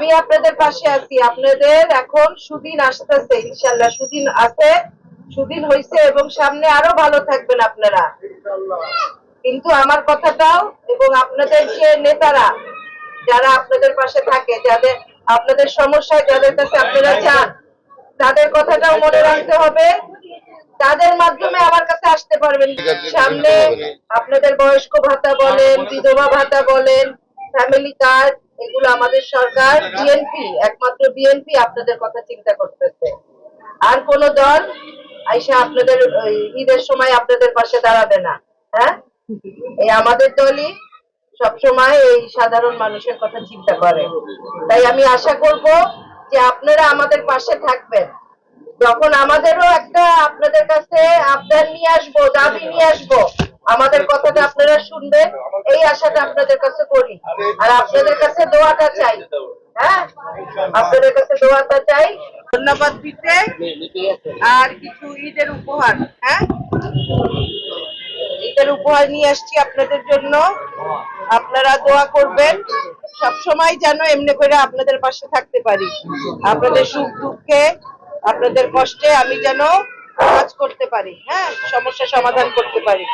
আমি আপনাদের পাশে আছি। আপনাদের এখন সুদিন আসতেছে, ইনশাল্লাহ সুদিন আছে, সুদিন হইছে এবং সামনে আরো ভালো থাকবেন আপনারা। কিন্তু আমার কথাটাও এবং আপনাদের যে নেতারা যারা আপনাদের পাশে থাকে, যাদের আপনাদের সমস্যায় যাদের কাছে আপনারা যান, তাদের কথাটাও মনে রাখতে হবে। তাদের মাধ্যমে আমার কাছে আসতে পারবেন। সামনে আপনাদের বয়স্ক ভাতা বলেন, বিধবা ভাতা বলেন, ফ্যামিলি কার্ড, এগুলো আমাদের সরকার বিএনপি, একমাত্র বিএনপি আপনাদের কথা চিন্তা করতেছে। আর কোন দল আইসা আপনাদের ঈদের সময় আপনাদের পাশে দাঁড়াবে না। হ্যাঁ, এই আমাদের দলই সবসময় এই সাধারণ মানুষের কথা চিন্তা করে। তাই আমি আশা করব যে আপনারা আমাদের পাশে থাকবেন। যখন আমাদেরও একটা আপনাদের কাছে আবদার নিয়ে আসবো, দাবি নিয়ে আসবো, আমাদের কথাটা আপনারা শুনবেন, এই আশাটা আপনাদের কাছে করি। আর আপনাদের কাছে দোয়াটা চাই। হ্যাঁ, আপনাদের কাছে দোয়াটা চাই। ধন্যবাদ দিতে আর কিছু ঈদের উপহার। হ্যাঁ, ঈদের উপহার নিয়ে আসছি আপনাদের জন্য। আপনারা দোয়া করবেন সব সময় যেন এমনি করে আপনাদের পাশে থাকতে পারি। আপনাদের সুখ দুঃখে, আপনাদের কষ্টে আমি যেন কাজ করতে পারি। হ্যাঁ, সমস্যা সমাধান করতে পারি।